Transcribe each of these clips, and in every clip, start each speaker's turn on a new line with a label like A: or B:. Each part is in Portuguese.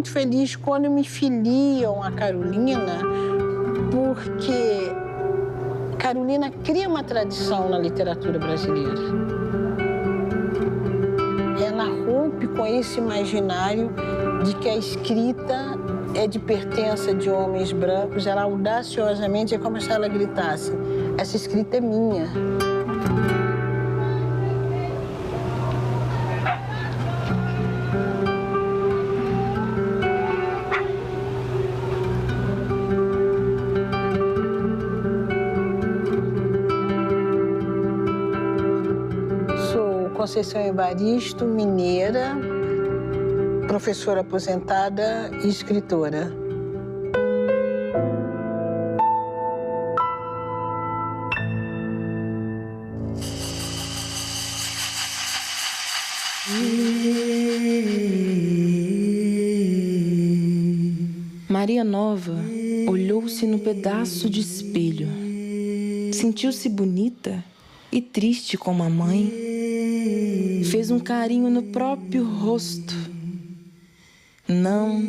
A: muito feliz quando me filiam a Carolina, porque Carolina cria uma tradição na literatura brasileira. Ela rompe com esse imaginário de que a escrita é de pertença de homens brancos. Ela audaciosamente, é como se ela gritasse: essa escrita é minha. Conceição Evaristo, mineira, professora aposentada e escritora.
B: Maria Nova olhou-se no pedaço de espelho. Sentiu-se bonita e triste como a mãe. Fez um carinho no próprio rosto. Não,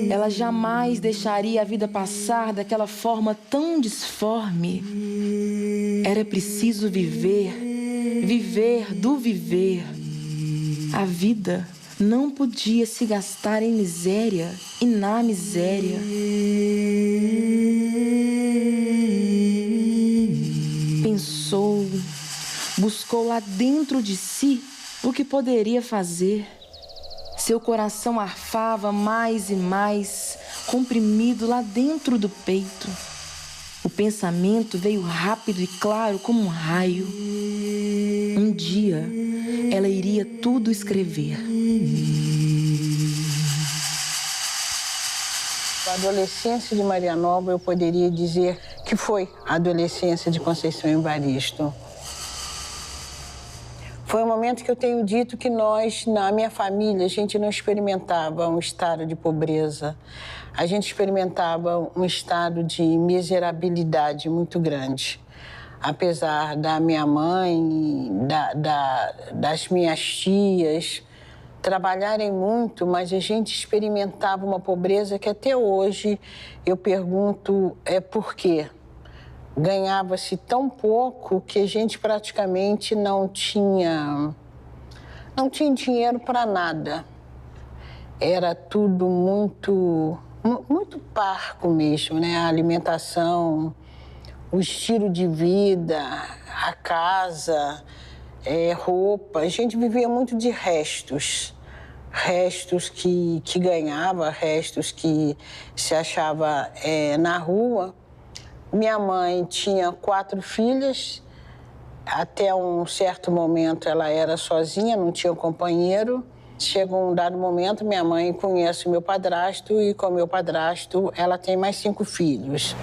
B: ela jamais deixaria a vida passar daquela forma tão disforme. Era preciso viver, viver do viver. A vida não podia se gastar em miséria e na miséria. Pensou, buscou lá dentro de si o que poderia fazer. Seu coração arfava mais e mais, comprimido lá dentro do peito. O pensamento veio rápido e claro como um raio. Um dia, ela iria tudo escrever.
A: A adolescência de Maria Nova, eu poderia dizer que foi a adolescência de Conceição Evaristo. Foi um momento que eu tenho dito que nós, na minha família, a gente não experimentava um estado de pobreza. A gente experimentava um estado de miserabilidade muito grande. Apesar da minha mãe, das minhas tias trabalharem muito, mas a gente experimentava uma pobreza que até hoje eu pergunto por quê? Ganhava-se tão pouco que a gente praticamente não tinha dinheiro para nada. Era tudo muito parco mesmo, né? A alimentação, o estilo de vida, a casa, roupa. A gente vivia muito de restos. Restos que ganhava, restos que se achava na rua. Minha mãe tinha 4 filhas, até um certo momento ela era sozinha, não tinha companheiro. Chegou um dado momento, minha mãe conhece o meu padrasto e com o meu padrasto ela tem mais 5 filhos.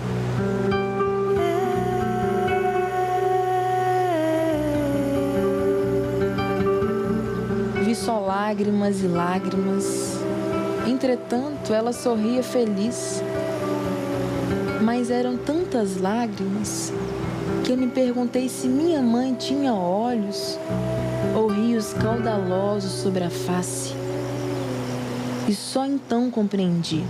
B: Vi só lágrimas e lágrimas. Entretanto, ela sorria feliz. Mas eram tantas lágrimas que eu me perguntei se minha mãe tinha olhos ou rios caudalosos sobre a face. E só então compreendi.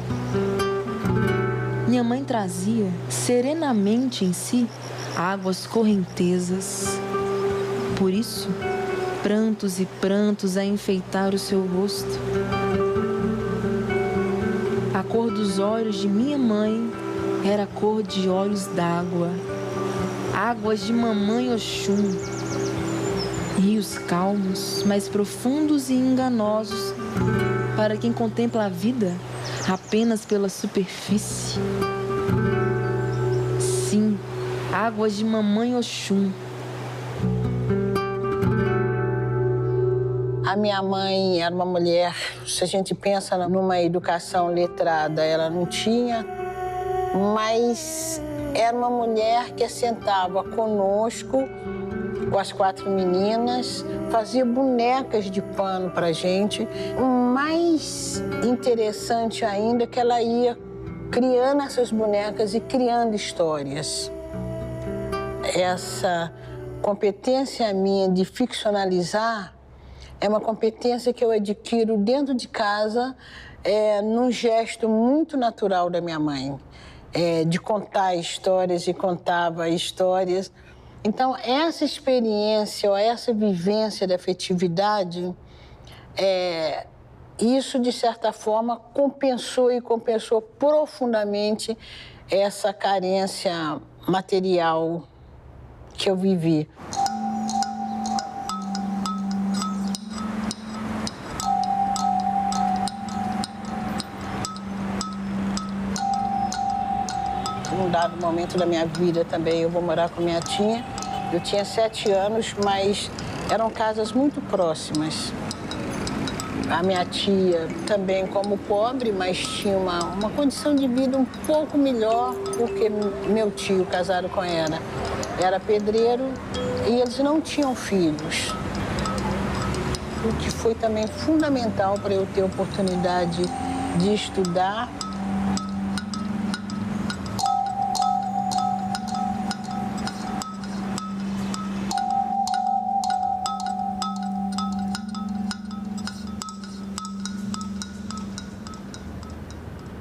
B: Minha mãe trazia serenamente em si águas correntezas. Por isso, prantos e prantos a enfeitar o seu rosto. A cor dos olhos de minha mãe era a cor de olhos d'água, águas de mamãe Oxum, rios calmos, mas profundos e enganosos para quem contempla a vida apenas pela superfície. Sim, águas de mamãe Oxum.
A: A minha mãe era uma mulher, se a gente pensa numa educação letrada, ela não tinha, mas era uma mulher que assentava conosco, com as 4 meninas, fazia bonecas de pano para a gente. O mais interessante ainda é que ela ia criando essas bonecas e criando histórias. Essa competência minha de ficcionalizar é uma competência que eu adquiro dentro de casa, num gesto muito natural da minha mãe, de contar histórias, e contava histórias. Então, essa experiência, ou essa vivência da afetividade, isso, de certa forma, compensou profundamente essa carência material que eu vivi. Num dado momento da minha vida também, eu vou morar com minha tia. Eu tinha 7 anos, mas eram casas muito próximas. A minha tia também como pobre, mas tinha uma condição de vida um pouco melhor, porque meu tio, casado com ela, era pedreiro e eles não tinham filhos. O que foi também fundamental para eu ter a oportunidade de estudar.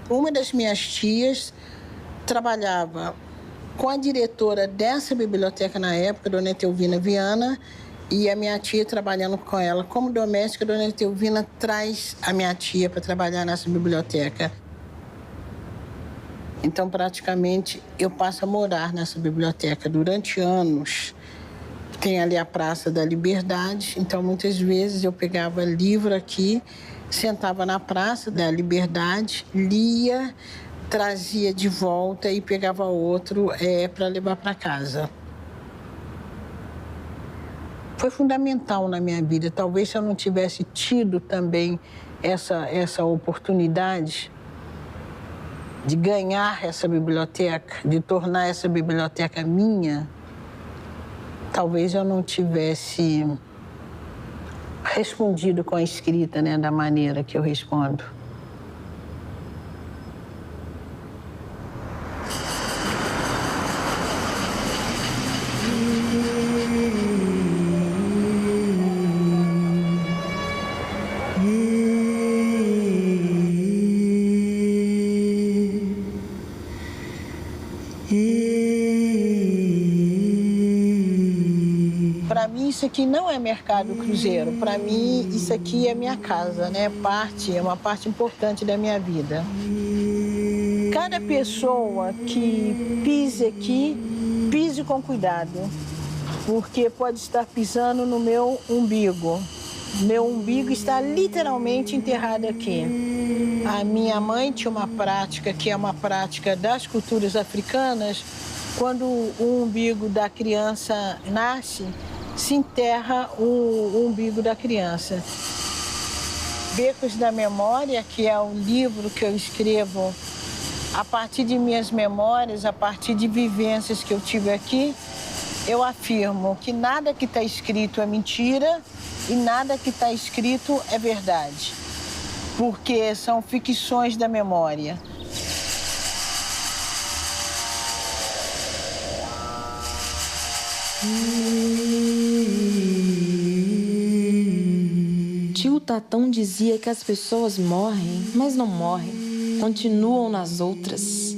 A: Uma das minhas tias trabalhava com a diretora dessa biblioteca na época, Dona Etelvina Viana, e a minha tia trabalhando com ela como doméstica. Dona Etelvina traz a minha tia para trabalhar nessa biblioteca. Então, praticamente, eu passo a morar nessa biblioteca durante anos. Tem ali a Praça da Liberdade, então muitas vezes eu pegava livro aqui, sentava na Praça da Liberdade, lia, trazia de volta e pegava outro para levar para casa. Foi fundamental na minha vida. Talvez se eu não tivesse tido também essa oportunidade de ganhar essa biblioteca, de tornar essa biblioteca minha, talvez eu não tivesse respondido com a escrita, né, da maneira que eu respondo. Para mim, isso aqui não é Mercado Cruzeiro. Para mim, isso aqui é minha casa, né? É uma parte importante da minha vida. Cada pessoa que pise aqui, pise com cuidado, porque pode estar pisando no meu umbigo. Meu umbigo está literalmente enterrado aqui. A minha mãe tinha uma prática, que é uma prática das culturas africanas. Quando o umbigo da criança nasce, se enterra o umbigo da criança. Becos da Memória, que é um livro que eu escrevo a partir de minhas memórias, a partir de vivências que eu tive aqui, eu afirmo que nada que está escrito é mentira e nada que está escrito é verdade, porque são ficções da memória.
B: Tio Tatão dizia que as pessoas morrem, mas não morrem, continuam nas outras.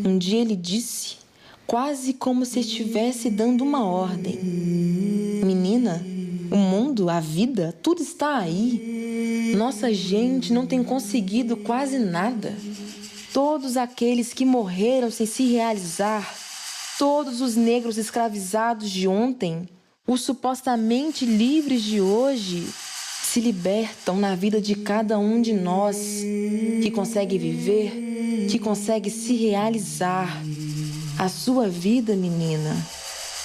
B: Um dia ele disse, quase como se estivesse dando uma ordem: menina, o mundo, a vida, tudo está aí. Nossa gente não tem conseguido quase nada. Todos aqueles que morreram sem se realizar, todos os negros escravizados de ontem, os supostamente livres de hoje, se libertam na vida de cada um de nós, que consegue viver, que consegue se realizar. A sua vida, menina,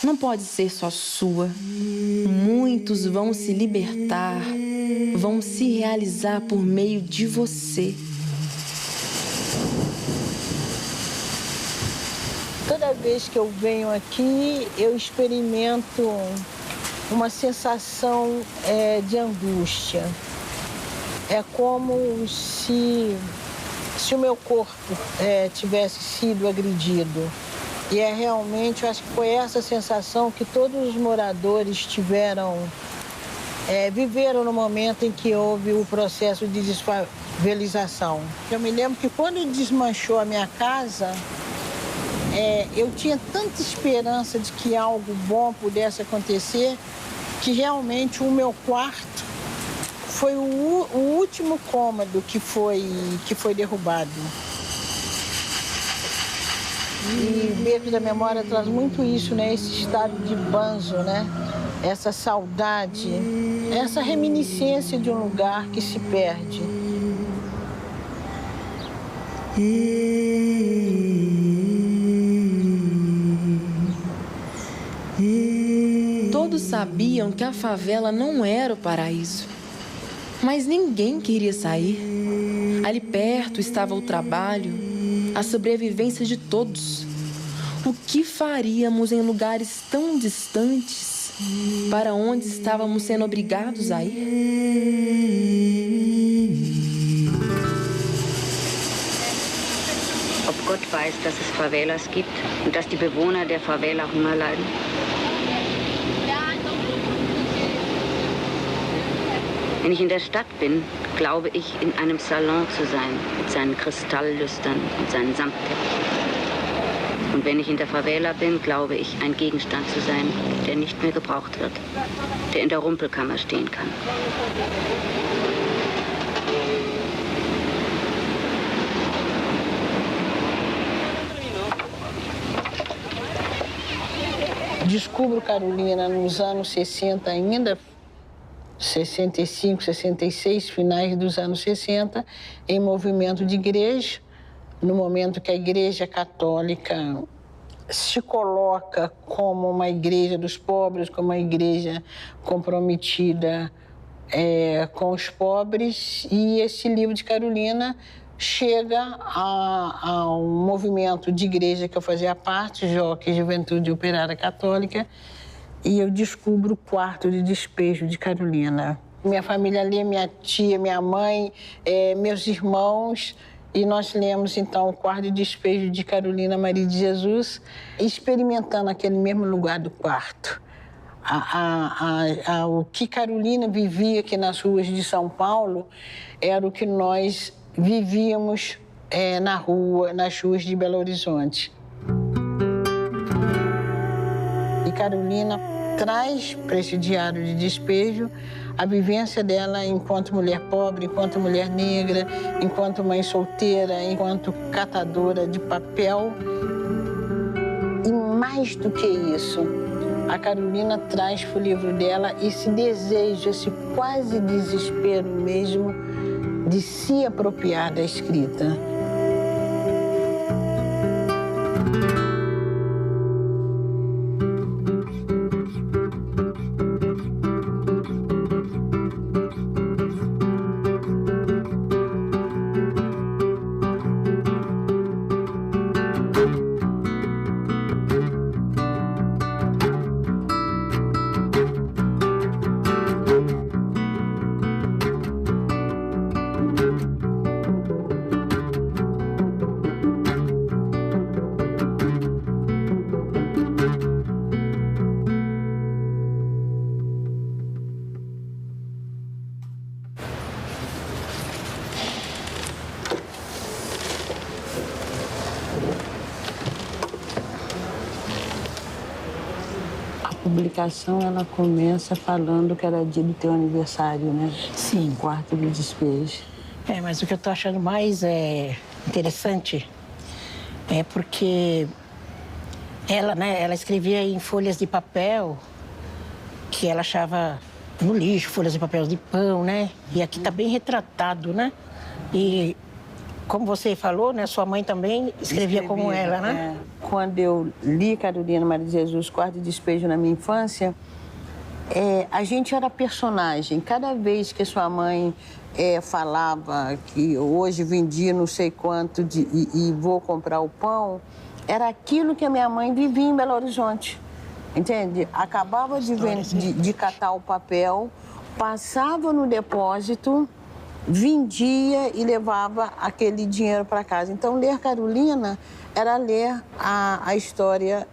B: não pode ser só sua. Muitos vão se libertar, vão se realizar por meio de você.
A: Toda vez que eu venho aqui, eu experimento uma sensação de angústia. É como se o meu corpo tivesse sido agredido. E realmente, eu acho que foi essa sensação que todos os moradores tiveram viveram no momento em que houve o processo de desfavelização. Eu me lembro que quando desmanchou a minha casa, eu tinha tanta esperança de que algo bom pudesse acontecer, que realmente o meu quarto foi o último cômodo que foi derrubado. E o Beco da Memória traz muito isso, né? Esse estado de banzo, né? Essa saudade, essa reminiscência de um lugar que se perde.
B: Todos sabiam que a favela não era o paraíso, mas ninguém queria sair. Ali perto estava o trabalho, a sobrevivência de todos. O que faríamos em lugares tão distantes, para onde estávamos sendo obrigados a ir?
C: Ob Gott weiß, dass es Favelas gibt und dass die Bewohner der Favela Hunger leiden? Wenn ich in der Stadt bin, glaube ich, in einem Salon zu sein, mit seinen Kristalllüstern und seinen Samtteppichen. Und wenn ich in der Favela bin, glaube ich, ein Gegenstand zu sein, der nicht mehr gebraucht wird, der in der Rumpelkammer stehen kann.
A: Descubro Carolina nos anos 60 ainda, 65, 66, finais dos anos 60, em movimento de igreja, no momento que a Igreja Católica se coloca como uma igreja dos pobres, como uma igreja comprometida com os pobres, e esse livro de Carolina chega a um movimento de igreja que eu fazia parte, Joque Juventude Operária Católica, e eu descubro o quarto de despejo de Carolina. Minha família lê, minha tia, minha mãe, meus irmãos, e nós lemos, então, o quarto de despejo de Carolina Maria de Jesus, experimentando aquele mesmo lugar do quarto. O que Carolina vivia aqui nas ruas de São Paulo era o que nós vivíamos nas ruas de Belo Horizonte. E Carolina traz para esse diário de despejo a vivência dela enquanto mulher pobre, enquanto mulher negra, enquanto mãe solteira, enquanto catadora de papel. E mais do que isso, a Carolina traz para o livro dela esse desejo, esse quase desespero mesmo de se apropriar da escrita. A publicação, ela começa falando que era dia do teu aniversário, né?
D: Sim.
A: Quarto de despejo.
D: Mas o que eu tô achando mais interessante é porque ela, né, ela escrevia em folhas de papel que ela achava no lixo, folhas de papel de pão, né? E aqui tá bem retratado, né? E como você falou, né, sua mãe também escrevia como ela, né?
A: Quando eu li Carolina Maria de Jesus, Quarto de Despejo na minha infância, a gente era personagem. Cada vez que sua mãe falava que hoje vendi não sei quanto e vou comprar o pão, era aquilo que a minha mãe vivia em Belo Horizonte, entende? Acabava de catar o papel, passava no depósito, vendia e levava aquele dinheiro para casa. Então, ler Carolina era ler a história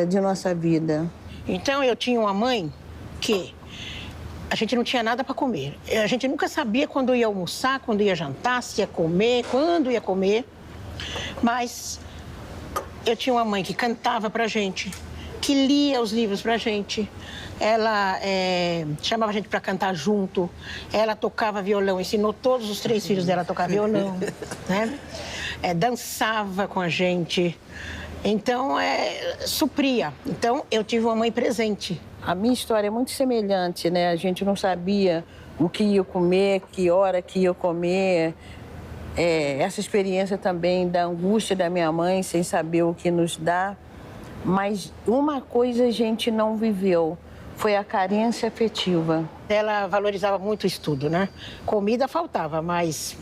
A: de nossa vida.
D: Então, eu tinha uma mãe que a gente não tinha nada para comer. A gente nunca sabia quando ia almoçar, quando ia jantar, se ia comer, quando ia comer. Mas eu tinha uma mãe que cantava pra gente, que lia os livros pra gente. Ela chamava a gente para cantar junto. Ela tocava violão, ensinou todos os 3 filhos dela a tocar violão, né? Dançava com a gente. Então, supria. Então, eu tive uma mãe presente.
A: A minha história é muito semelhante, né? A gente não sabia o que ia comer, que hora que ia comer. Essa experiência também da angústia da minha mãe, sem saber o que nos dá. Mas uma coisa a gente não viveu, foi a carência afetiva.
D: Ela valorizava muito o estudo, né? Comida faltava, mas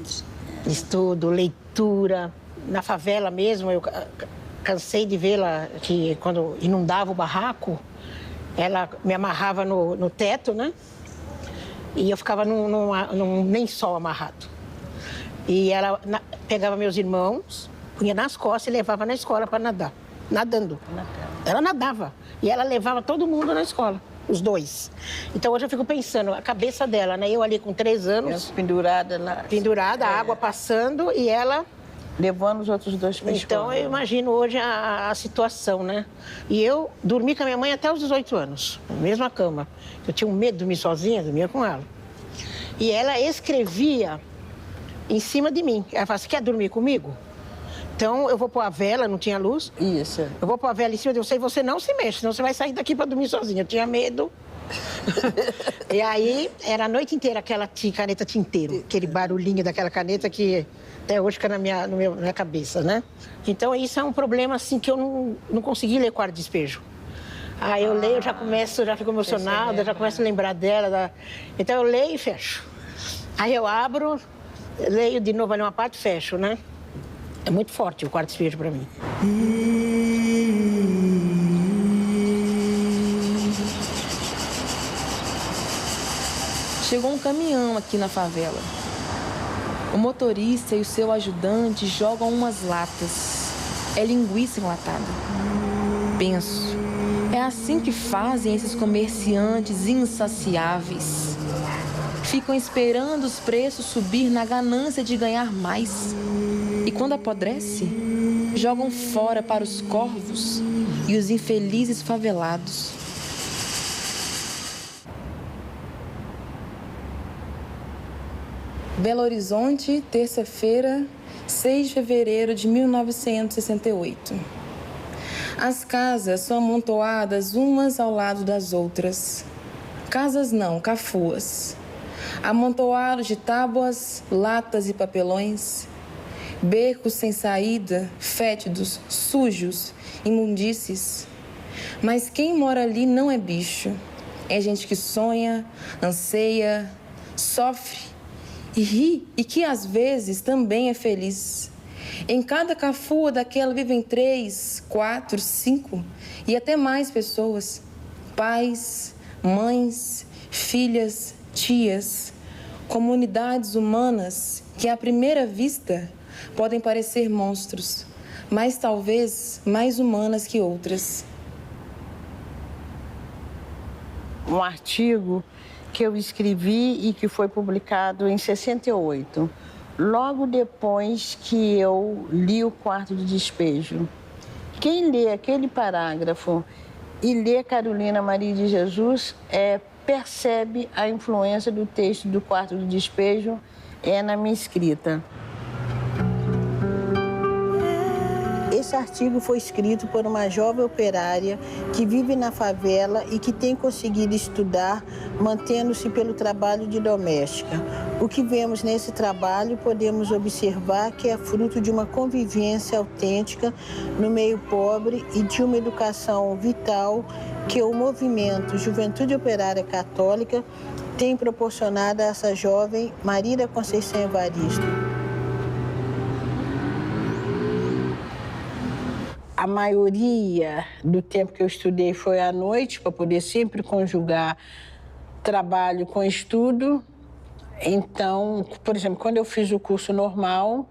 D: estudo, leitura. Na favela mesmo, eu cansei de vê-la que quando inundava o barraco, ela me amarrava no teto, né? E eu ficava num lençol amarrado. E ela pegava meus irmãos, punha nas costas e levava na escola para nadar. Nadando. Ela nadava. E ela levava todo mundo na escola, os 2. Então hoje eu fico pensando, a cabeça dela, né? Eu ali com 3 anos.
A: Pendurada lá.
D: Pendurada, a água passando e ela
A: levando os outros 2 para a escola.
D: Então eu imagino hoje a situação, né? E eu dormi com a minha mãe até os 18 anos, na mesma cama. Eu tinha um medo de dormir sozinha, dormia com ela. E ela escrevia em cima de mim. Ela falava, você quer dormir comigo? Então, eu vou pôr a vela, não tinha luz.
A: Isso.
D: Eu vou pôr a vela em cima de você e você não se mexe, senão você vai sair daqui para dormir sozinha. Eu tinha medo. E aí, era a noite inteira aquela caneta tinteiro, aquele barulhinho daquela caneta que até hoje fica na minha cabeça, né? Então, isso é um problema, assim, que eu não consegui ler Quarto Despejo. Aí eu leio, já fico emocionada, já começo a lembrar dela. Então, eu leio e fecho. Aí eu abro, leio de novo ali uma parte e fecho, né? É muito forte o Quarto Despejo para mim.
B: Chegou um caminhão aqui na favela. O motorista e o seu ajudante jogam umas latas. É linguiça enlatada. Penso, é assim que fazem esses comerciantes insaciáveis. Ficam esperando os preços subir na ganância de ganhar mais. E quando apodrece, jogam fora para os corvos e os infelizes favelados. Belo Horizonte, terça-feira, 6 de fevereiro de 1968. As casas são amontoadas umas ao lado das outras. Casas não, cafuas. Amontoados de tábuas, latas e papelões. Becos sem saída, fétidos, sujos, imundícies. Mas quem mora ali não é bicho. É gente que sonha, anseia, sofre e ri e que às vezes também é feliz. Em cada cafua daquela vivem 3, 4, 5 e até mais pessoas. Pais, mães, filhas, tias. Comunidades humanas que à primeira vista podem parecer monstros, mas talvez mais humanas que outras.
A: Um artigo que eu escrevi e que foi publicado em 68, logo depois que eu li o Quarto de Despejo. Quem lê aquele parágrafo e lê Carolina Maria de Jesus percebe a influência do texto do Quarto de Despejo na minha escrita. Esse artigo foi escrito por uma jovem operária que vive na favela e que tem conseguido estudar, mantendo-se pelo trabalho de doméstica. O que vemos nesse trabalho podemos observar que é fruto de uma convivência autêntica no meio pobre e de uma educação vital que o movimento Juventude Operária Católica tem proporcionado a essa jovem Maria da Conceição Evaristo. A maioria do tempo que eu estudei foi à noite, para poder sempre conjugar trabalho com estudo. Então, por exemplo, quando eu fiz o curso normal,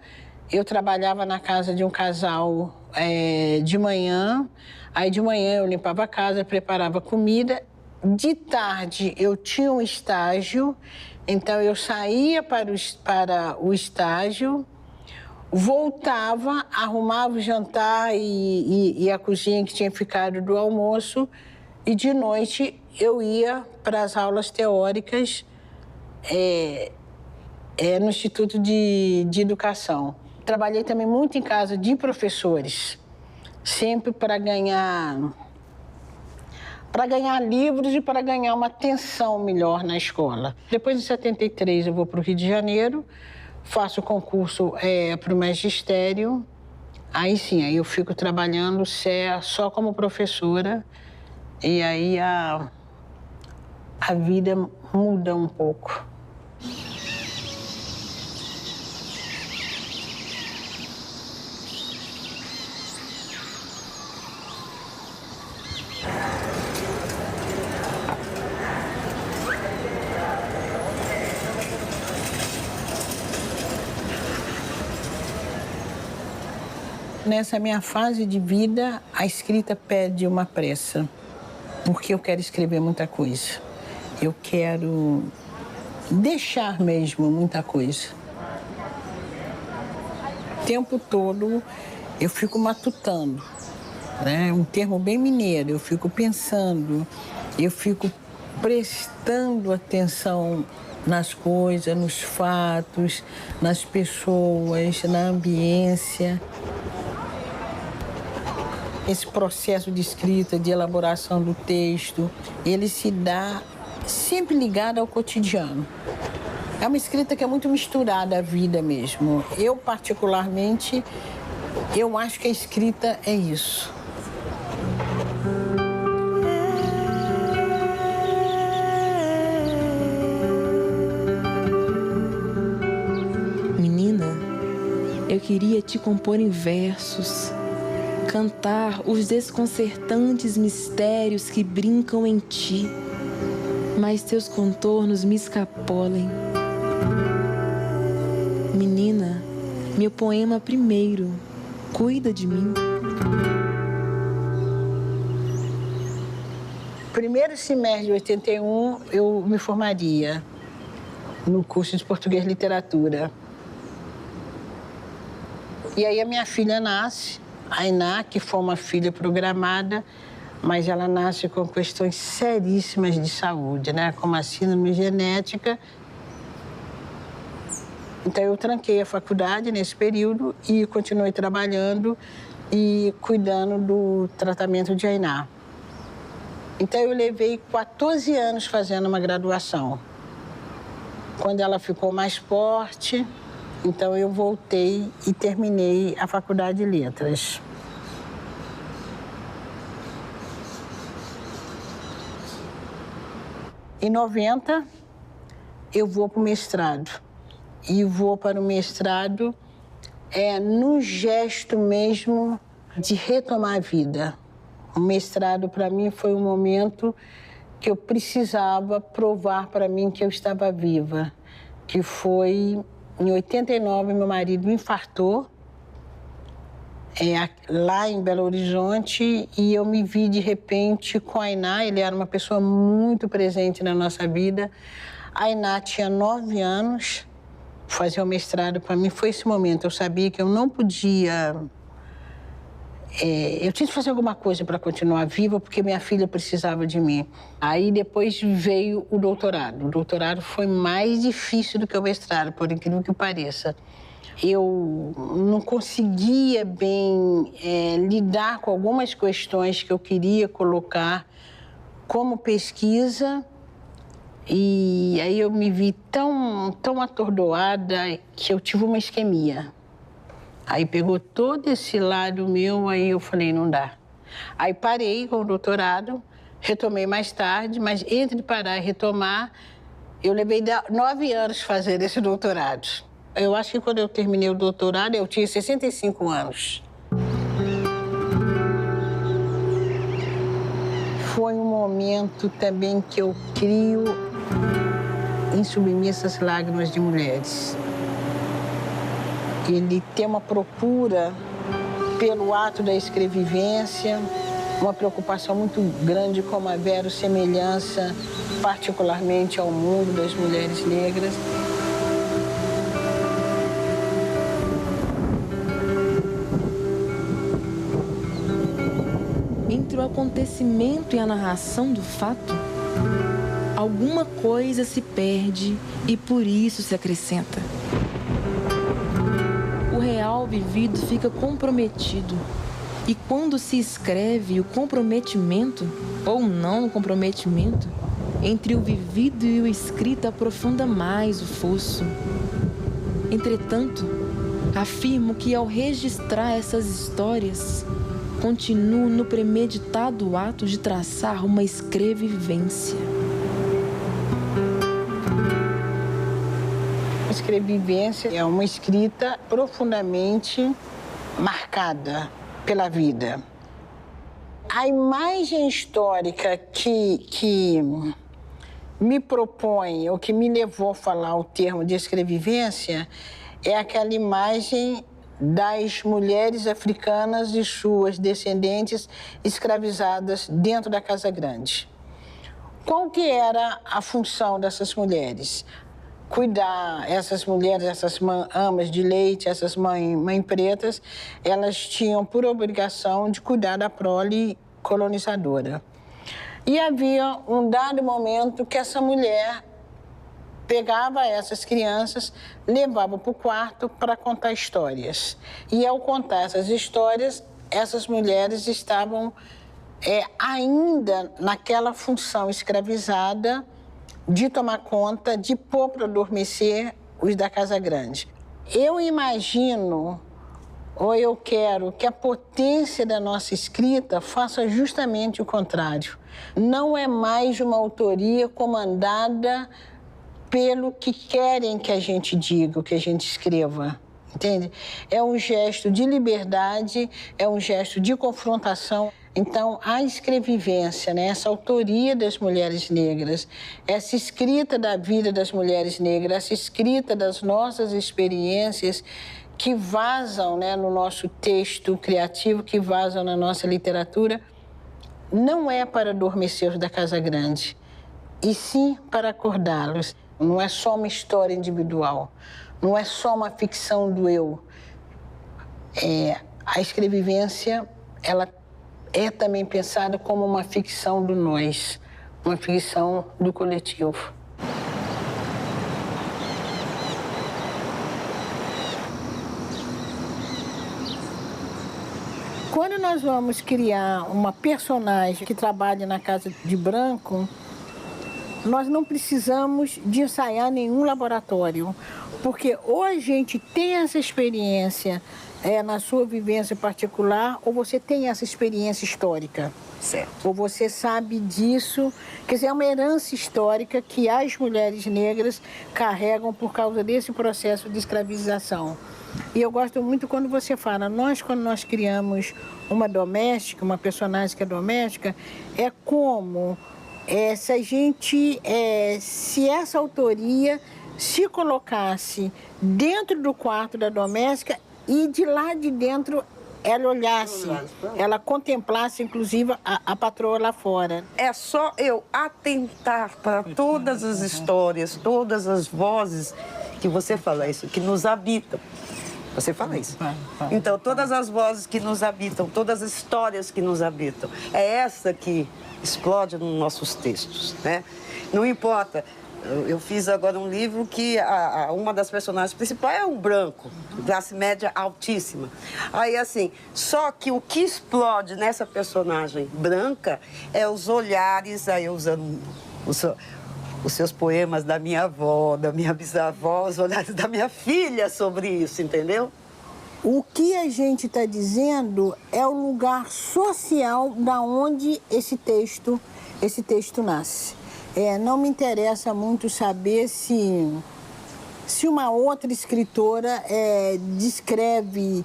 A: eu trabalhava na casa de um casal de manhã. Aí de manhã eu limpava a casa, preparava comida De tarde eu tinha um estágio, então eu saía para o estágio, voltava, arrumava o jantar e a cozinha que tinha ficado do almoço, e de noite eu ia para as aulas teóricas no Instituto de Educação. Trabalhei também muito em casa de professores, sempre para ganhar livros e para ganhar uma atenção melhor na escola. Depois de 73 eu vou para o Rio de Janeiro, faço concurso para o magistério, aí sim, aí eu fico trabalhando só como professora, e aí a vida muda um pouco. Nessa minha fase de vida, a escrita pede uma pressa, porque eu quero escrever muita coisa. Eu quero deixar mesmo muita coisa. O tempo todo eu fico matutando, né? Um termo bem mineiro, eu fico pensando, eu fico prestando atenção nas coisas, nos fatos, nas pessoas, na ambiência. Esse processo de escrita, de elaboração do texto, ele se dá sempre ligado ao cotidiano. É uma escrita que é muito misturada à vida mesmo. Eu, particularmente, eu acho que a escrita é isso.
B: Menina, eu queria te compor em versos, cantar os desconcertantes mistérios que brincam em ti, mas teus contornos me escapolem. Menina, meu poema primeiro, cuida de mim.
A: Primeiro semestre de 81, eu me formaria no curso de Português e Literatura. E aí a minha filha nasce, a Ainá, que foi uma filha programada, mas ela nasce com questões seríssimas de saúde, né? Como a síndrome genética. Então eu tranquei a faculdade nesse período e continuei trabalhando e cuidando do tratamento de Ainá. Então eu levei 14 anos fazendo uma graduação. Quando ela ficou mais forte, então eu voltei e terminei a Faculdade de Letras. Em 90, eu vou para o mestrado. E vou para o mestrado no gesto mesmo de retomar a vida. O mestrado, para mim, foi um momento que eu precisava provar para mim que eu estava viva. Que foi, em 89, meu marido infartou, lá em Belo Horizonte, e eu me vi, de repente, com a Ainá. Ele era uma pessoa muito presente na nossa vida. A Ainá tinha 9 anos, fazer o mestrado para mim foi esse momento. Eu sabia que eu não podia... eu tinha que fazer alguma coisa para continuar viva, porque minha filha precisava de mim. Aí depois veio o doutorado. O doutorado foi mais difícil do que o mestrado, por incrível que pareça. Eu não conseguia bem lidar com algumas questões que eu queria colocar como pesquisa. E aí eu me vi tão atordoada que eu tive uma isquemia. Aí pegou todo esse lado meu, aí eu falei, não dá. Aí parei com o doutorado, retomei mais tarde, mas entre parar e retomar, eu levei 9 anos fazer esse doutorado. Eu acho que quando eu terminei o doutorado, eu tinha 65 anos. Foi um momento também que eu crio em Submissas Lágrimas de Mulheres. Ele tem uma procura pelo ato da escrevivência, uma preocupação muito grande com a verossemelhança, particularmente ao mundo das mulheres negras.
B: Entre o acontecimento e a narração do fato, alguma coisa se perde e por isso se acrescenta. O real vivido fica comprometido. E quando se escreve o comprometimento, ou não o comprometimento, entre o vivido e o escrito aprofunda mais o fosso. Entretanto, afirmo que ao registrar essas histórias, continuo no premeditado ato de traçar uma escrevivência.
A: A escrevivência é uma escrita profundamente marcada pela vida. A imagem histórica que me propõe, ou que me levou a falar o termo de escrevivência, é aquela imagem das mulheres africanas e suas descendentes escravizadas dentro da Casa Grande. Qual que era a função dessas mulheres? Cuidar, essas mulheres, essas amas de leite, essas mães pretas, elas tinham por obrigação de cuidar da prole colonizadora. E havia um dado momento que essa mulher pegava essas crianças, levava para o quarto para contar histórias. E ao contar essas histórias, essas mulheres estavam ainda naquela função escravizada de tomar conta, de pôr para adormecer os da Casa Grande. Eu imagino, ou eu quero, que a potência da nossa escrita faça justamente o contrário. Não é mais uma autoria comandada pelo que querem que a gente diga, que a gente escreva, entende? É um gesto de liberdade, é um gesto de confrontação. Então, a escrevivência, né, essa autoria das mulheres negras, essa escrita da vida das mulheres negras, essa escrita das nossas experiências que vazam, né, no nosso texto criativo, que vazam na nossa literatura, não é para adormecer os da Casa Grande, e sim para acordá-los. Não é só uma história individual, não é só uma ficção do eu. A escrevivência, ela é também pensada como uma ficção do nós, uma ficção do coletivo. Quando nós vamos criar uma personagem que trabalha na Casa de Branco, nós não precisamos de ensaiar nenhum laboratório, porque ou a gente tem essa experiência na sua vivência particular, ou você tem essa experiência histórica.
E: Certo.
A: Ou você sabe disso, quer dizer, é uma herança histórica que as mulheres negras carregam por causa desse processo de escravização. E eu gosto muito quando você fala, quando nós criamos uma doméstica, uma personagem que é doméstica, é como se a gente, se essa autoria se colocasse dentro do quarto da doméstica e de lá de dentro ela olhasse, ela contemplasse, inclusive, a patroa lá fora.
E: É só eu atentar para todas as histórias, todas as vozes que você fala isso, que nos habitam. Você fala isso. Então, todas as vozes que nos habitam, todas as histórias que nos habitam, é essa que explode nos nossos textos, né? Não importa. Eu fiz agora um livro que uma das personagens principais é um branco, classe média altíssima. Aí, assim, só que o que explode nessa personagem branca é os olhares, aí usando os seus poemas da minha avó, da minha bisavó, os olhares da minha filha sobre isso, entendeu?
A: O que a gente está dizendo é o lugar social da onde esse texto nasce. Não me interessa muito saber se uma outra escritora descreve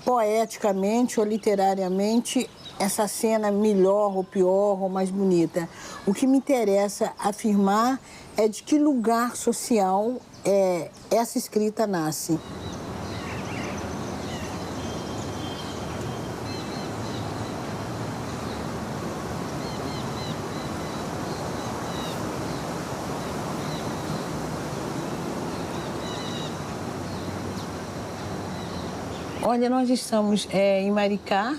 A: poeticamente ou literariamente essa cena melhor ou pior ou mais bonita. O que me interessa afirmar é de que lugar social essa escrita nasce. Olha, nós estamos em Maricá,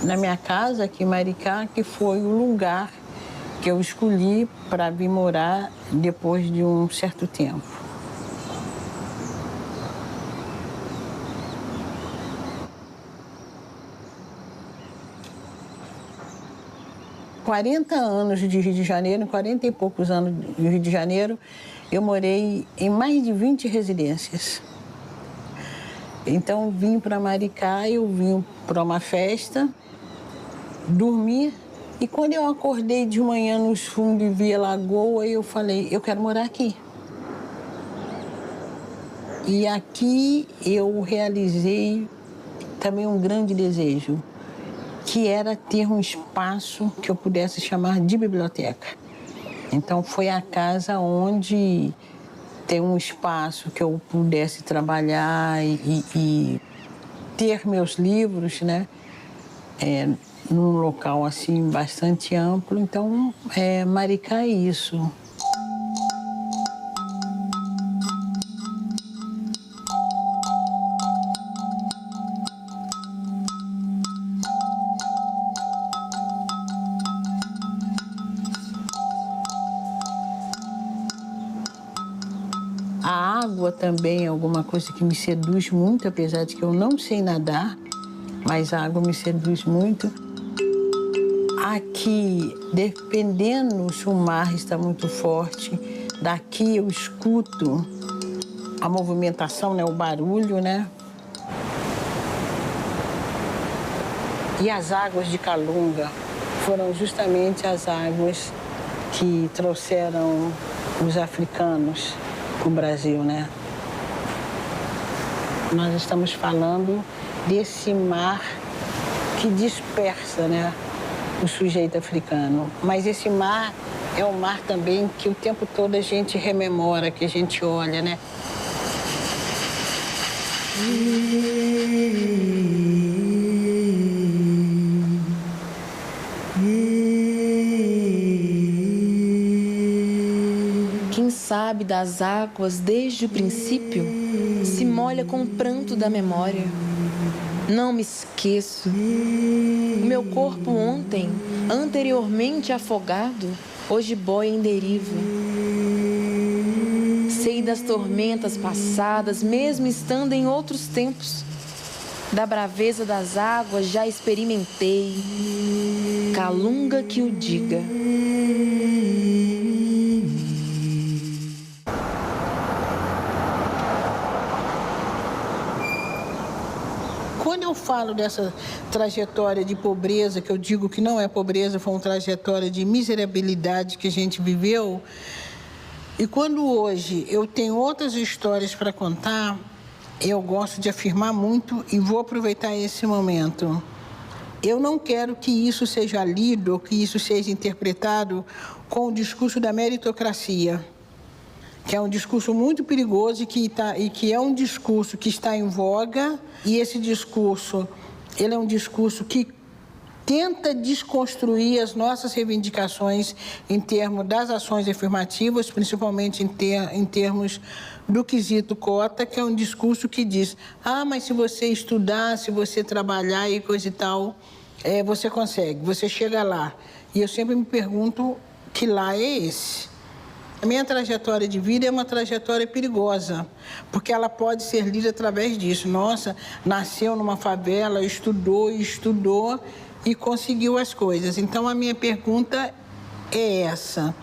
A: na minha casa aqui em Maricá, que foi o lugar que eu escolhi para vir morar depois de um certo tempo. Há 40 anos de Rio de Janeiro, 40 e poucos anos de Rio de Janeiro, eu morei em mais de 20 residências. Então, vim para Maricá, eu vim para uma festa, dormi, e quando eu acordei de manhã nos fundos e vi a lagoa, eu falei, eu quero morar aqui. E aqui eu realizei também um grande desejo, que era ter um espaço que eu pudesse chamar de biblioteca. Então, foi a casa onde tem um espaço que eu pudesse trabalhar e ter meus livros, né? Num local assim bastante amplo. Então, Maricá é isso. A água também é alguma coisa que me seduz muito, apesar de que eu não sei nadar, mas a água me seduz muito. Aqui, dependendo se o mar está muito forte, daqui eu escuto a movimentação, né, o barulho, né? E as águas de Calunga foram justamente as águas que trouxeram os africanos para o Brasil, né? Nós estamos falando desse mar que dispersa, né, o sujeito africano. Mas esse mar é um mar também que o tempo todo a gente rememora, que a gente olha, né?
B: Quem sabe das águas desde o princípio se molha com o pranto da memória. Não me esqueço. O meu corpo ontem, anteriormente afogado, hoje boia em deriva. Sei das tormentas passadas, mesmo estando em outros tempos. Da braveza das águas já experimentei. Calunga que o diga.
A: Quando eu falo dessa trajetória de pobreza, que eu digo que não é pobreza, foi uma trajetória de miserabilidade que a gente viveu, e quando hoje eu tenho outras histórias para contar, eu gosto de afirmar muito e vou aproveitar esse momento. Eu não quero que isso seja lido, ou que isso seja interpretado com o discurso da meritocracia, que é um discurso muito perigoso e que é um discurso que está em voga, e esse discurso, ele é um discurso que tenta desconstruir as nossas reivindicações em termos das ações afirmativas, principalmente em termos do quesito cota, que é um discurso que diz, mas se você estudar, se você trabalhar e coisa e tal, você consegue, você chega lá. E eu sempre me pergunto que lá é esse. A minha trajetória de vida é uma trajetória perigosa, porque ela pode ser lida através disso. Nossa, nasceu numa favela, estudou e conseguiu as coisas. Então, a minha pergunta é essa,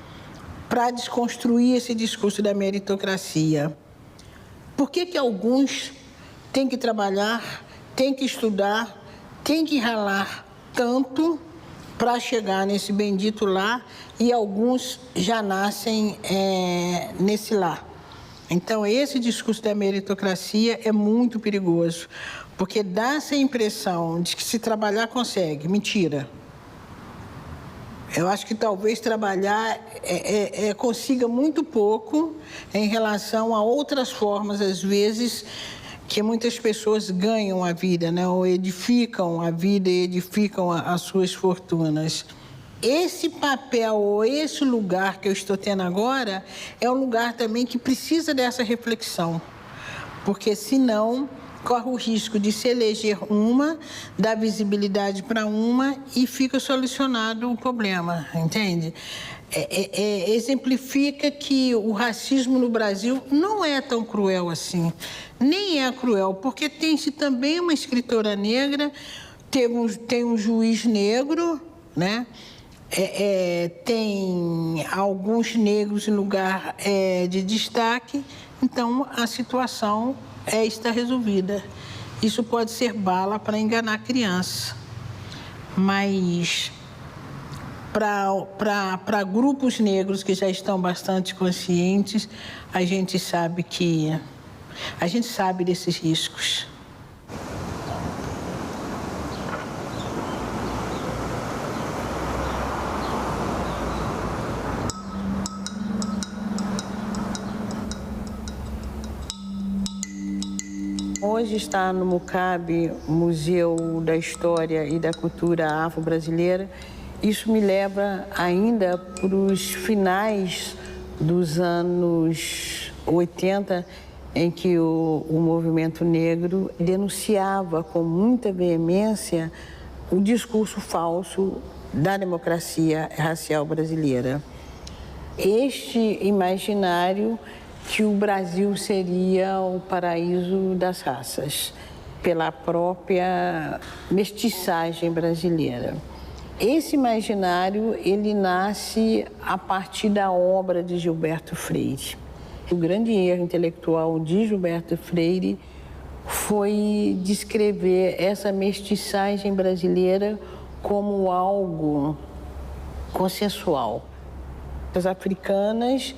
A: para desconstruir esse discurso da meritocracia. Por que alguns têm que trabalhar, têm que estudar, têm que ralar tanto para chegar nesse bendito lar, e alguns já nascem nesse lar? Então, esse discurso da meritocracia é muito perigoso, porque dá essa impressão de que se trabalhar consegue. Mentira. Eu acho que talvez trabalhar consiga muito pouco em relação a outras formas, às vezes, que muitas pessoas ganham a vida, né? Ou edificam a vida e edificam as suas fortunas. Esse papel ou esse lugar que eu estou tendo agora é um lugar também que precisa dessa reflexão, porque senão corre o risco de se eleger uma, dar visibilidade para uma e fica solucionado o problema, entende? Exemplifica que o racismo no Brasil não é tão cruel assim. Nem é cruel, porque tem-se também uma escritora negra, tem um juiz negro, né? Tem alguns negros em lugar de destaque, então a situação está resolvida. Isso pode ser bala para enganar a criança, mas para grupos negros que já estão bastante conscientes, a gente sabe desses riscos. Hoje está no MUCAB, Museu da História e da Cultura Afro-Brasileira. Isso me leva ainda para os finais dos anos 80, em que o movimento negro denunciava com muita veemência o discurso falso da democracia racial brasileira. Este imaginário que o Brasil seria o paraíso das raças, pela própria mestiçagem brasileira. Esse imaginário, ele nasce a partir da obra de Gilberto Freire. O grande erro intelectual de Gilberto Freire foi descrever essa mestiçagem brasileira como algo consensual. As africanas,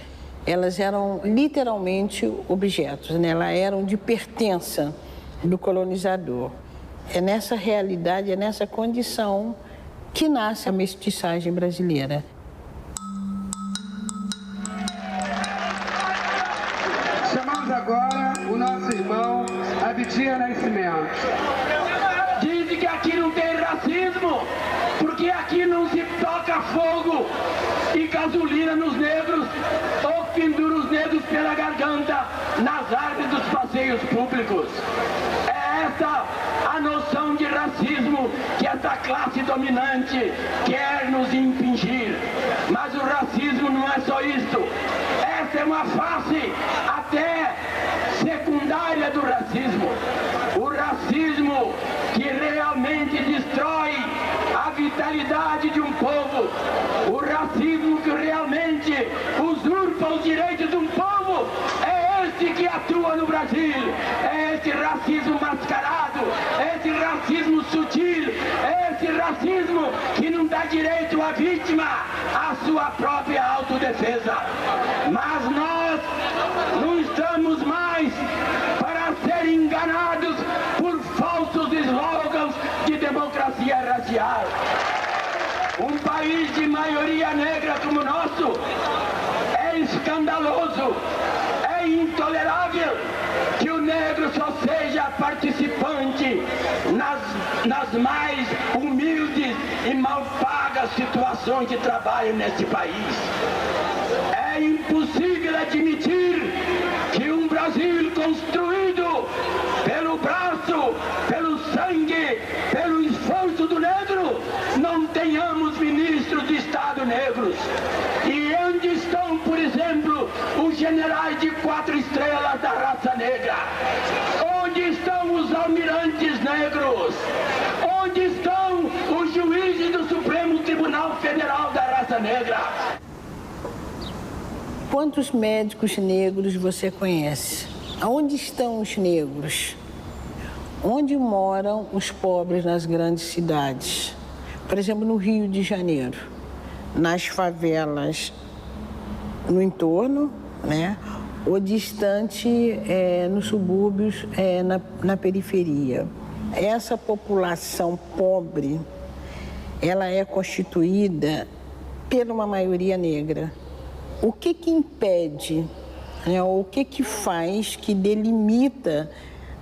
A: elas eram literalmente objetos, né? Elas eram de pertença do colonizador. É nessa realidade, é nessa condição que nasce a mestiçagem brasileira.
F: Chamamos agora o nosso irmão Abdias Nascimento.
G: Dizem que aqui não tem racismo, porque aqui não se toca fogo e gasolina nos negros ou pendura os negros pela garganta nas árvores dos passeios públicos. É essa a noção de racismo que essa classe dominante quer nos impingir. Mas o racismo não é só isso. Essa é uma face até secundária do racismo. O racismo que realmente destrói a vitalidade de um povo. O racismo que realmente usurpa os direitos de um povo. É esse que atua no Brasil. É esse racismo mascarado. É esse racismo sutil. É esse racismo que não dá direito à vítima à sua própria autodefesa. Mas nós não estamos mais para ser enganados por falsos slogans de democracia racial. Um país de maioria negra como o nosso é escandaloso, é intolerável que o negro só seja participante nas mais humildes e mal pagas situações de trabalho neste país. É impossível admitir que um Brasil construído pelo braço, pelo sangue, pelo esforço do negro, não tenhamos ministros de Estado negros. E onde estão, por exemplo, os generais de 4 estrelas da raça negra? Onde estão os almirantes negros? Onde estão os juízes do Supremo Tribunal Federal da raça negra?
A: Quantos médicos negros você conhece? Onde estão os negros? Onde moram os pobres nas grandes cidades? Por exemplo, no Rio de Janeiro, nas favelas no entorno, né? Ou distante nos subúrbios, na periferia. Essa população pobre, ela é constituída por uma maioria negra. O que impede, né? O que faz, que delimita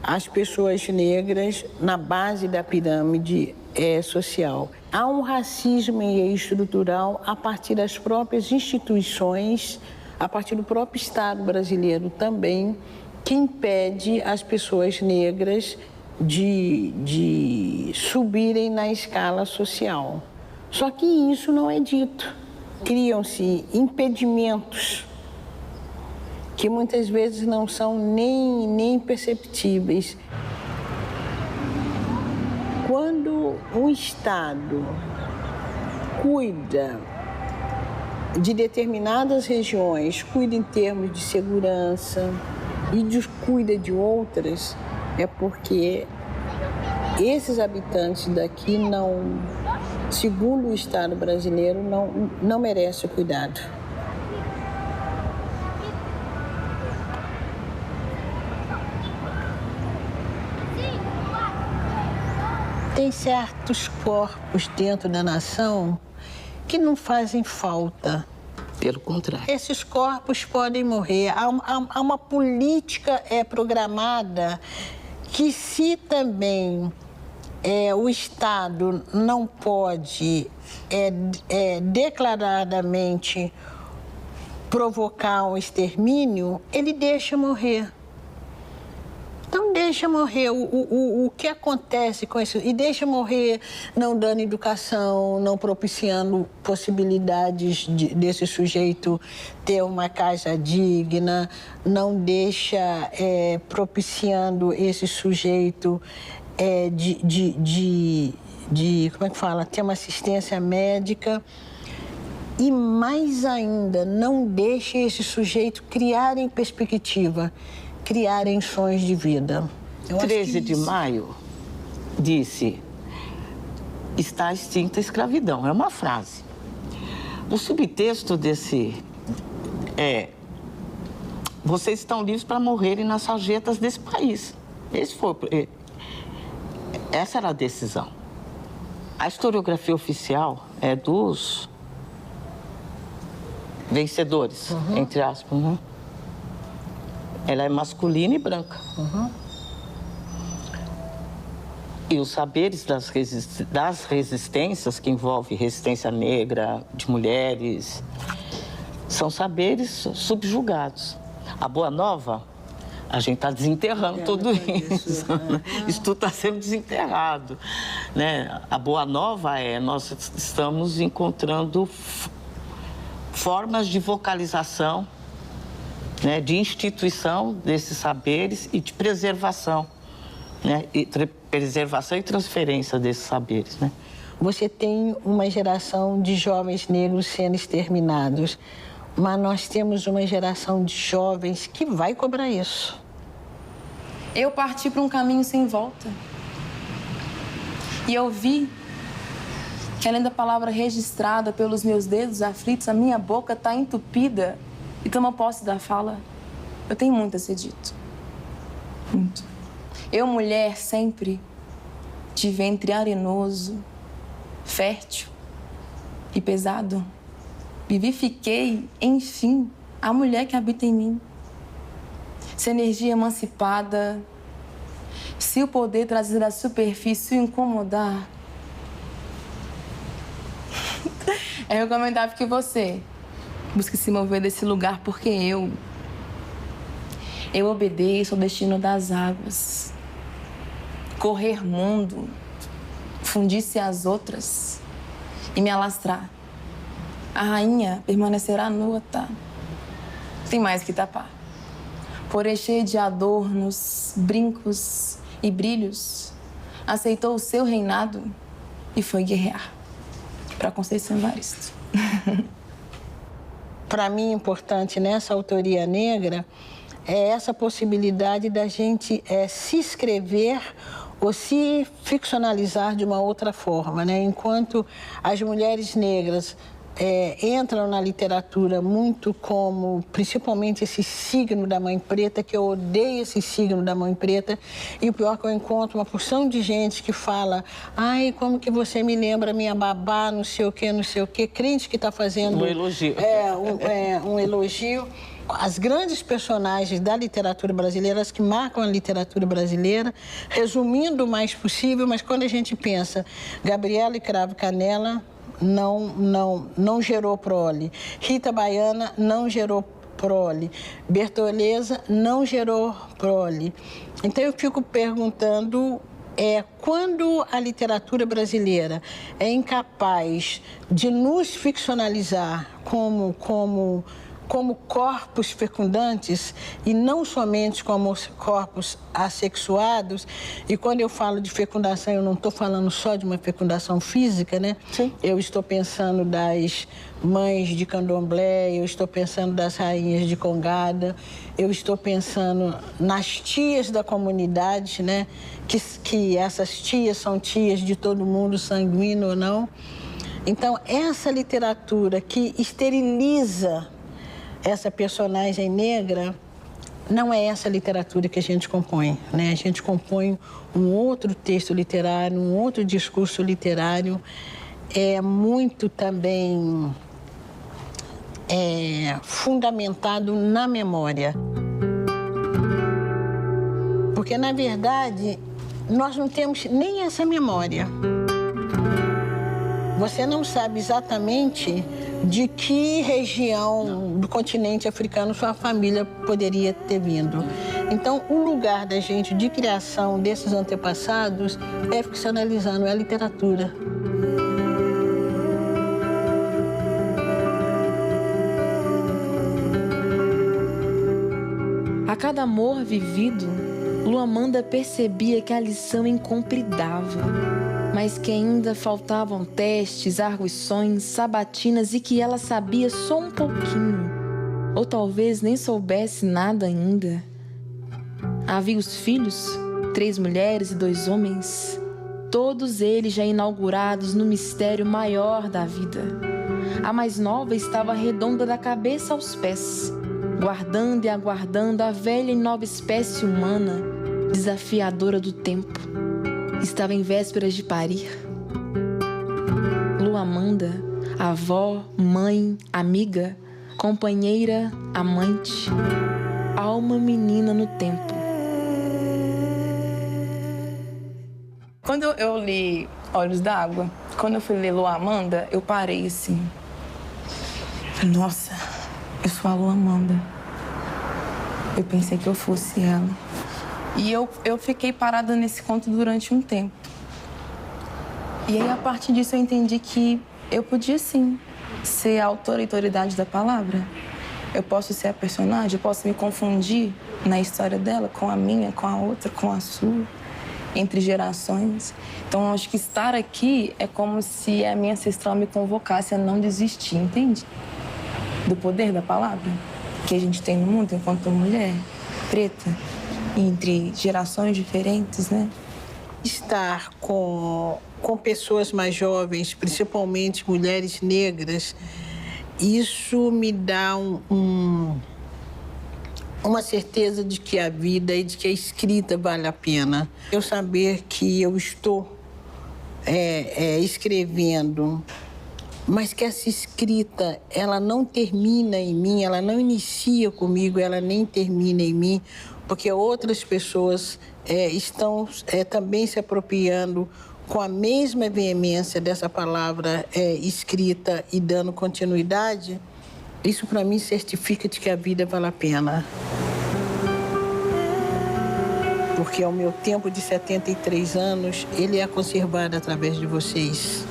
A: as pessoas negras na base da pirâmide social? Há um racismo estrutural a partir das próprias instituições, a partir do próprio Estado brasileiro também, que impede as pessoas negras de subirem na escala social. Só que isso não é dito. Criam-se impedimentos que muitas vezes não são nem perceptíveis. Quando o Estado cuida de determinadas regiões, cuida em termos de segurança e descuida de outras, é porque esses habitantes daqui não, segundo o Estado brasileiro, não merecem o cuidado. Tem certos corpos dentro da nação que não fazem falta.
E: Pelo contrário.
A: Esses corpos podem morrer. Há uma política programada que, se também o Estado não pode declaradamente provocar um extermínio, ele deixa morrer. Então, deixa morrer o que acontece com isso. E deixa morrer não dando educação, não propiciando possibilidades desse sujeito ter uma casa digna, não deixa propiciando esse sujeito como é que fala? Ter uma assistência médica. E, mais ainda, não deixa esse sujeito criar em perspectiva, criarem sonhos de vida.
E: 13 de maio disse: está extinta a escravidão. É uma frase. O subtexto desse vocês estão livres para morrerem nas sarjetas desse país. Essa era a decisão. A historiografia oficial é dos vencedores, entre aspas, né? Ela é masculina e branca. E os saberes das resistências, que envolve resistência negra, de mulheres, são saberes subjugados. A Boa Nova, a gente está desenterrando tudo isso. Isso tudo está sendo desenterrado, né? A Boa Nova nós estamos encontrando formas de vocalização, né, de instituição desses saberes e de preservação, né, preservação e transferência desses saberes, né?
A: Você tem uma geração de jovens negros sendo exterminados, mas nós temos uma geração de jovens que vai cobrar isso.
B: Eu parti para um caminho sem volta. E eu vi que, além da palavra registrada pelos meus dedos aflitos, a minha boca está entupida e toma posse da fala. Eu tenho muito a ser dito. Muito. Eu, mulher, sempre de ventre arenoso, fértil e pesado, vivifiquei, enfim, a mulher que habita em mim. Se a energia emancipada, se o poder trazer à superfície o incomodar, é recomendável que você busque se mover desse lugar, porque eu obedeço ao destino das águas. Correr mundo, fundir-se às outras e me alastrar. A rainha permanecerá nua, tá? Tem mais que tapar. Porém, cheia de adornos, brincos e brilhos, aceitou o seu reinado e foi guerrear para Conceição Evaristo.
A: Para mim, importante nessa autoria negra é essa possibilidade da gente se escrever ou se ficcionalizar de uma outra forma, né? Enquanto as mulheres negras entram na literatura muito como, principalmente, esse signo da mãe preta, que eu odeio esse signo da mãe preta, e o pior é que eu encontro uma porção de gente que fala: ai, como que você me lembra minha babá, não sei o quê, crente que está fazendo...
E: Um elogio.
A: Um elogio. As grandes personagens da literatura brasileira, as que marcam a literatura brasileira, resumindo o mais possível, mas quando a gente pensa, Gabriela e Cravo Canela não gerou prole. Rita Baiana não gerou prole. Bertoleza não gerou prole. Então, eu fico perguntando, quando a literatura brasileira é incapaz de nos ficcionalizar como corpos fecundantes e não somente como corpos assexuados, e quando eu falo de fecundação, eu não estou falando só de uma fecundação física, né?
B: Sim.
A: Eu estou pensando das mães de candomblé, eu estou pensando das rainhas de Congada, eu estou pensando nas tias da comunidade, né? Que essas tias são tias de todo mundo, sanguíneo ou não. Então, essa literatura que esteriliza essa personagem negra, não é essa literatura que a gente compõe, né? A gente compõe um outro texto literário, um outro discurso literário, muito também fundamentado na memória. Porque, na verdade, nós não temos nem essa memória. Você não sabe exatamente de que região do continente africano sua família poderia ter vindo. Então, o lugar da gente de criação desses antepassados é ficcionalizando, é a literatura.
B: A cada amor vivido, Luamanda percebia que a lição incompridava, mas que ainda faltavam testes, arguições, sabatinas e que ela sabia só um pouquinho, ou talvez nem soubesse nada ainda. Havia os filhos, 3 mulheres e 2 homens, todos eles já inaugurados no mistério maior da vida. A mais nova estava redonda da cabeça aos pés, guardando e aguardando a velha e nova espécie humana, desafiadora do tempo. Estava em vésperas de parir. Luamanda, avó, mãe, amiga, companheira, amante, alma menina no tempo.
H: Quando eu li Olhos d'Água, quando eu fui ler Luamanda, eu parei assim. Falei, nossa, eu sou a Luamanda. Eu pensei que eu fosse ela. E eu fiquei parada nesse conto durante um tempo. E aí, a partir disso, eu entendi que eu podia, sim, ser a autora e autoridade da palavra. Eu posso ser a personagem, eu posso me confundir na história dela com a minha, com a outra, com a sua, entre gerações. Então, eu acho que estar aqui é como se a minha ancestral me convocasse a não desistir, entende? Do poder da palavra que a gente tem no mundo enquanto mulher preta, entre gerações diferentes, né?
A: Estar com pessoas mais jovens, principalmente mulheres negras, isso me dá uma certeza de que a vida e de que a escrita vale a pena. Eu saber que eu estou escrevendo, mas que essa escrita, ela não termina em mim, ela não inicia comigo, ela nem termina em mim, porque outras pessoas estão também se apropriando com a mesma veemência dessa palavra escrita e dando continuidade. Isso, para mim, certifica de que a vida vale a pena. Porque ao meu tempo de 73 anos, ele é conservado através de vocês.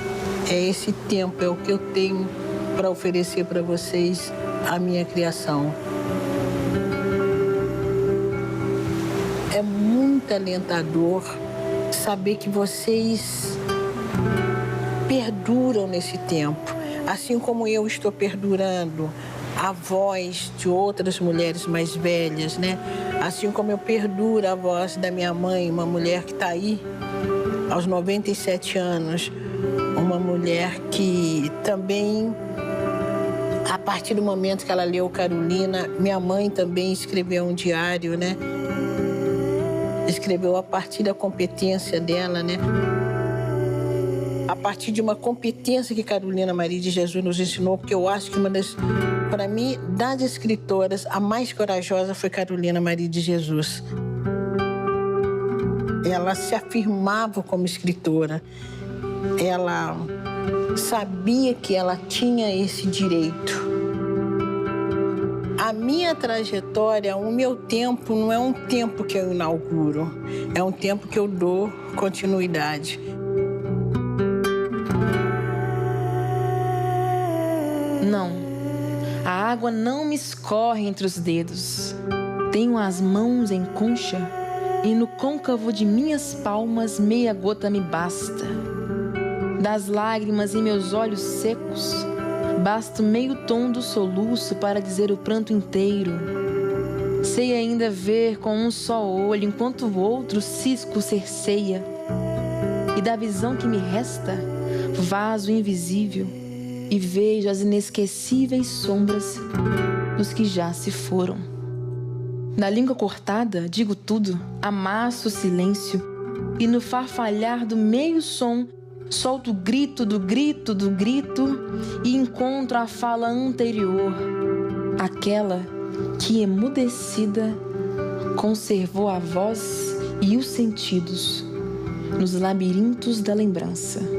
A: É esse tempo, é o que eu tenho para oferecer para vocês, a minha criação. É muito alentador saber que vocês perduram nesse tempo, assim como eu estou perdurando a voz de outras mulheres mais velhas, né? Assim como eu perduro a voz da minha mãe, uma mulher que está aí aos 97 anos, uma mulher que também, a partir do momento que ela leu Carolina, minha mãe também escreveu um diário, né? Escreveu a partir da competência dela, né? A partir de uma competência que Carolina Maria de Jesus nos ensinou, porque eu acho que para mim, das escritoras, a mais corajosa foi Carolina Maria de Jesus. Ela se afirmava como escritora. Ela sabia que ela tinha esse direito. A minha trajetória, o meu tempo, não é um tempo que eu inauguro, é um tempo que eu dou continuidade.
B: Não, a água não me escorre entre os dedos. Tenho as mãos em concha e no côncavo de minhas palmas meia gota me basta. Das lágrimas em meus olhos secos, basta meio tom do soluço para dizer o pranto inteiro. Sei ainda ver com um só olho, enquanto o outro cisco cerceia. E da visão que me resta, vaso invisível, e vejo as inesquecíveis sombras dos que já se foram. Na língua cortada, digo tudo, amasso o silêncio, e no farfalhar do meio som, solto o grito do grito do grito e encontro a fala anterior, aquela que, emudecida, conservou a voz e os sentidos nos labirintos da lembrança.